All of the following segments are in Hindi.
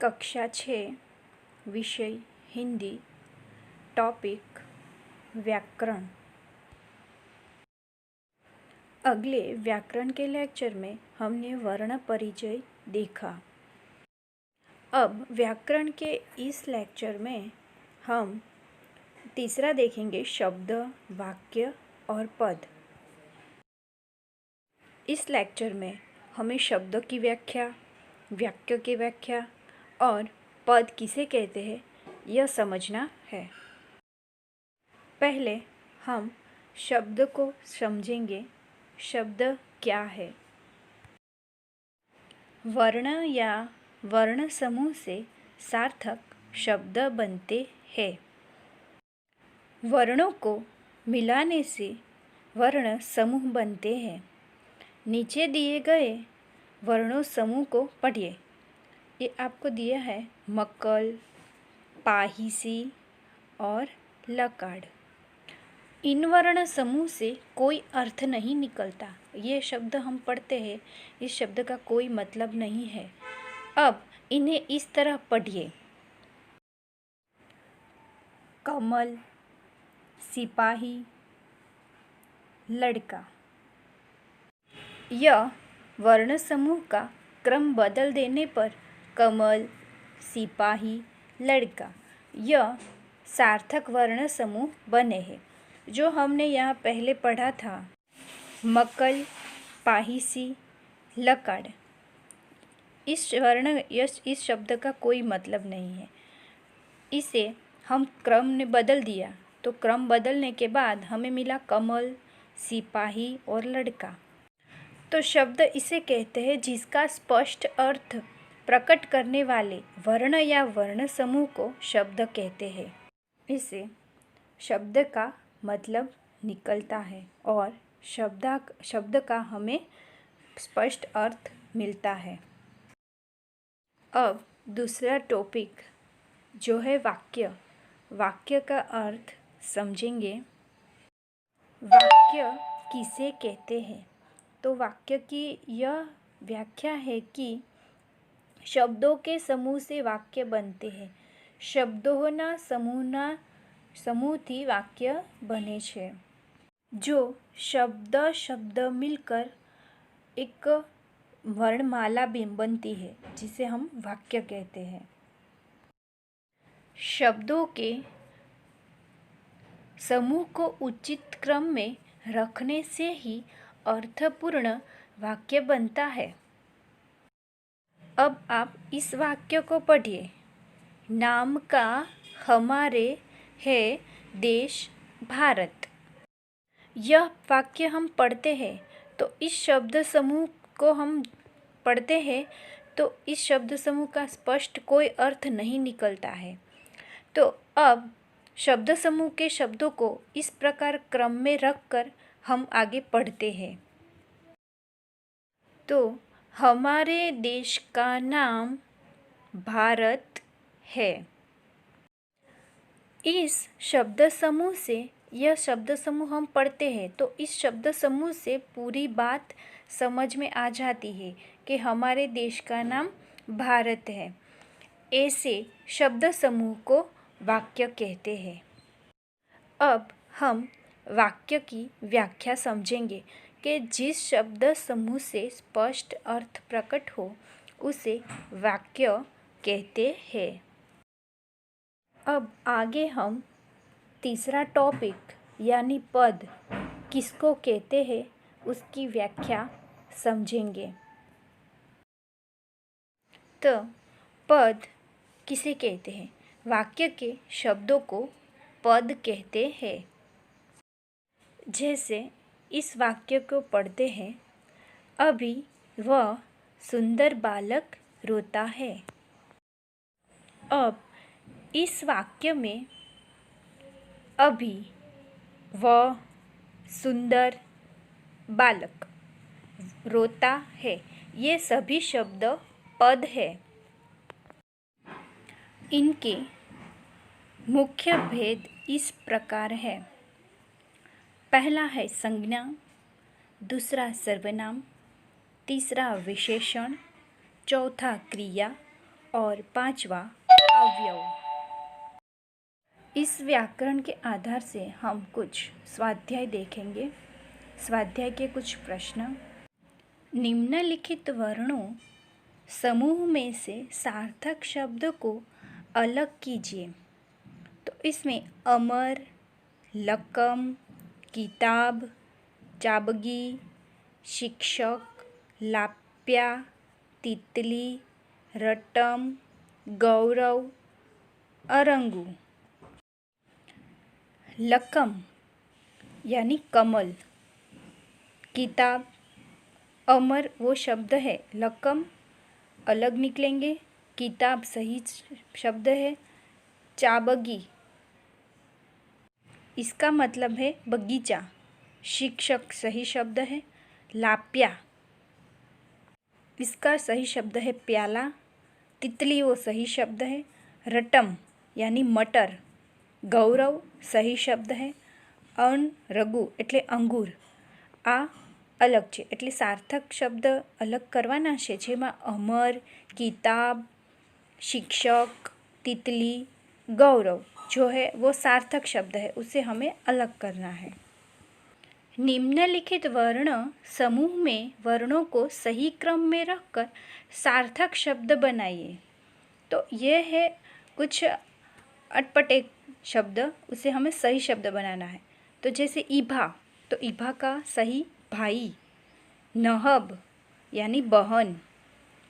कक्षा 6 विषय हिंदी। टॉपिक व्याकरण। अगले व्याकरण के लेक्चर में हमने वर्ण परिचय देखा। अब व्याकरण के इस लेक्चर में हम तीसरा देखेंगे शब्द, वाक्य और पद। इस लेक्चर में हमें शब्दों की व्याख्या, वाक्य की व्याख्या और पद किसे कहते हैं यह समझना है। पहले हम शब्द को समझेंगे। शब्द क्या है? वर्ण या वर्ण समूह से सार्थक शब्द बनते हैं। वर्णों को मिलाने से वर्ण समूह बनते हैं। नीचे दिए गए वर्णों समूह को पढ़िए। ये आपको दिया है मक्कल, पाहिसी और लकाड़। इन वर्ण समूह से कोई अर्थ नहीं निकलता। ये शब्द हम पढ़ते हैं, इस शब्द का कोई मतलब नहीं है। अब इन्हें इस तरह पढ़िए। कमल, सिपाही, लड़का। यह वर्ण समूह का क्रम बदल देने पर कमल, सिपाही, लड़का यह सार्थक वर्ण समूह बने हैं। जो हमने यहाँ पहले पढ़ा था मक्कल, पाहिसी, लकाड़, इस शब्द का कोई मतलब नहीं है। इसे हम क्रम ने बदल दिया तो क्रम बदलने के बाद हमें मिला कमल, सिपाही और लड़का। तो शब्द इसे कहते हैं जिसका स्पष्ट अर्थ प्रकट करने वाले वर्ण या वर्ण समूह को शब्द कहते हैं। इसे शब्द का मतलब निकलता है और शब्द का हमें स्पष्ट अर्थ मिलता है। अब दूसरा टॉपिक जो है वाक्य। वाक्य का अर्थ समझेंगे। वाक्य किसे कहते हैं? तो वाक्य की यह व्याख्या है कि शब्दों के समूह से वाक्य बनते हैं। शब्दोना समूहથી वाक्य बने છે। जो शब्द मिलकर एक वर्णमाला बनती है जिसे हम वाक्य कहते हैं। शब्दों के समूह को उचित क्रम में रखने से ही अर्थपूर्ण वाक्य बनता है। अब आप इस वाक्य को पढ़िए। नाम का हमारे है देश भारत। यह वाक्य हम पढ़ते हैं तो इस शब्द समूह को हम पढ़ते हैं तो इस शब्द समूह का स्पष्ट कोई अर्थ नहीं निकलता है। तो अब शब्द समूह के शब्दों को इस प्रकार क्रम में रखकर हम आगे पढ़ते हैं। तो हमारे देश का नाम भारत है। इस शब्द समूह से यह शब्द समूह हम पढ़ते हैं तो इस शब्द समूह से पूरी बात समझ में आ जाती है कि हमारे देश का नाम भारत है। ऐसे शब्द समूह को वाक्य कहते हैं। अब हम वाक्य की व्याख्या समझेंगे कि जिस शब्द समूह से स्पष्ट अर्थ प्रकट हो उसे वाक्य कहते हैं। अब आगे हम तीसरा टॉपिक यानी पद किसको कहते हैं उसकी व्याख्या समझेंगे। तो पद किसे कहते हैं? वाक्य के शब्दों को पद कहते हैं। जैसे इस वाक्य को पढ़ते हैं, अभी वह सुंदर बालक रोता है। अब इस वाक्य में अभी, वह, सुंदर, बालक, रोता है ये सभी शब्द पद है। इनके मुख्य भेद इस प्रकार है। पहला है संज्ञा, दूसरा सर्वनाम, तीसरा विशेषण, चौथा क्रिया और पांचवा अवयव। इस व्याकरण के आधार से हम कुछ स्वाध्याय देखेंगे। स्वाध्याय के कुछ प्रश्न। निम्नलिखित वर्णों समूह में से सार्थक शब्द को अलग कीजिए। तो इसमें अमर, लकम, किताब, चाबगी, शिक्षक, लाप्या, तितली, रटम, गौरव, अरंगू। लकम यानी कमल, किताब, अमर वो शब्द है, लकम अलग निकलेंगे, किताब सही शब्द है, चाबगी इसका मतलब है बगीचा, शिक्षक सही शब्द है, लाप्या इसका सही शब्द है प्याला, तितली वो सही शब्द है, रटम यानी मटर, गौरव सही शब्द है, रघु એટલે અંગૂર આ અલગ છે એટલે સાર્થક શબ્દ અલગ કરવાના છે જેમાં અમર, કિતાબ, शिक्षक, तितली, गौरव जो है वो सार्थक शब्द है, उसे हमें अलग करना है। निम्नलिखित वर्ण समूह में वर्णों को सही क्रम में रखकर सार्थक शब्द बनाइए। तो ये है कुछ अटपटे शब्द, उसे हमें सही शब्द बनाना है। तो जैसे ईभा, तो ईभा का सही भाई, नहब यानी बहन,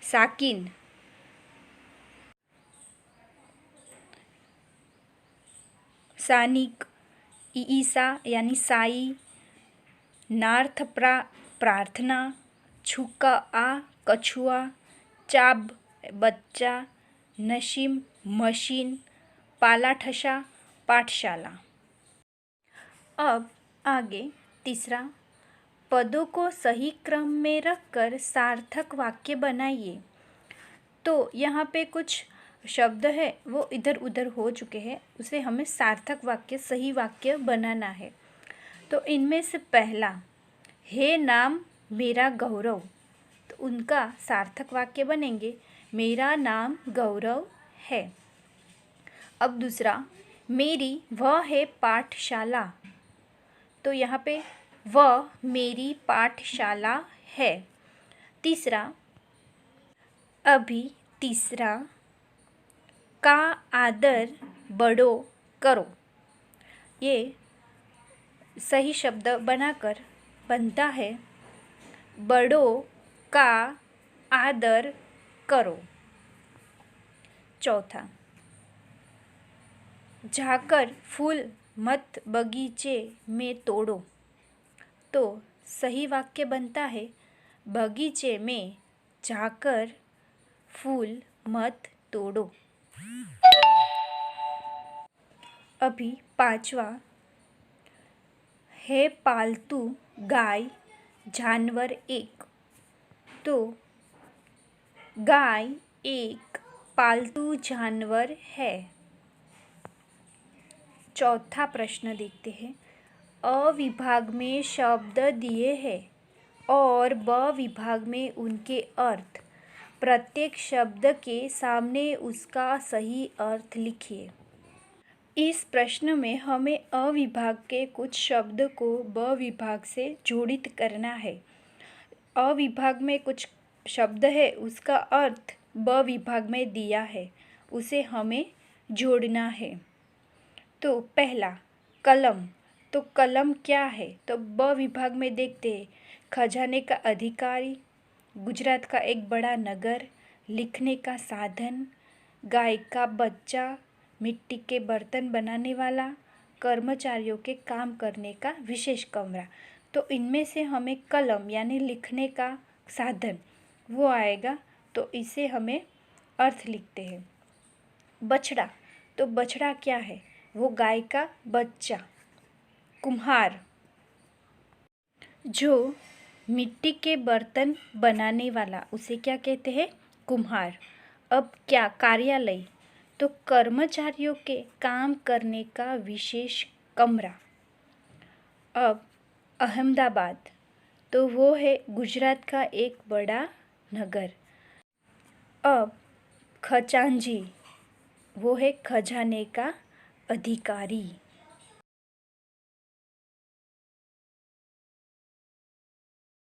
साकिन, सानिक, ईसा यानी साई, नार्थ प्रार्थना, छुका कछुआ, चाब बच्चा, नशीम मशीन, पालाठसा पाठशाला। अब आगे तीसरा, पदों को सही क्रम में रखकर सार्थक वाक्य बनाइए। तो यहाँ पे कुछ शब्द है वो इधर उधर हो चुके हैं, उसे हमें सार्थक वाक्य सही वाक्य बनाना है। तो इनमें से पहला, हे नाम मेरा गौरव, तो उनका सार्थक वाक्य बनेंगे मेरा नाम गौरव है। अब दूसरा, मेरी वह है पाठशाला, तो यहाँ पे वह मेरी पाठशाला है। तीसरा, अभी तीसरा, का आदर बड़ों करो, ये सही शब्द बनाकर बनता है बड़ों का आदर करो। चौथा, जाकर फूल मत बगीचे में तोड़ो, तो सही वाक्य बनता है बगीचे में जाकर फूल मत तोड़ो। अभी पांचवा, है पालतू गाय जानवर एक, तो गाय एक पालतू जानवर है। चौथा प्रश्न देखते हैं। अ विभाग में शब्द दिए हैं और ब विभाग में उनके अर्थ, प्रत्येक शब्द के सामने उसका सही अर्थ लिखिए। इस प्रश्न में हमें अ विभाग के कुछ शब्द को ब विभाग से जोड़ित करना है। अ विभाग में कुछ शब्द है, उसका अर्थ ब विभाग में दिया है, उसे हमें जोड़ना है। तो पहला, कलम, तो कलम क्या है? तो ब विभाग में देखते हैं, खजाने का अधिकारी, गुजरात का एक बड़ा नगर, लिखने का साधन, गाय का बच्चा, मिट्टी के बर्तन बनाने वाला, कर्मचारियों के काम करने का विशेष कमरा। तो इनमें से हमें कलम यानी लिखने का साधन वो आएगा, तो इसे हमें अर्थ लिखते हैं। बछड़ा, तो बछड़ा क्या है? वो गाय का बच्चा। कुम्हार, जो मिट्टी के बर्तन बनाने वाला, उसे क्या कहते हैं? कुम्हार। अब क्या? कार्यालय, तो कर्मचारियों के काम करने का विशेष कमरा। अब अहमदाबाद, तो वो है गुजरात का एक बड़ा नगर। अब खजांची, वो है खजाने का अधिकारी।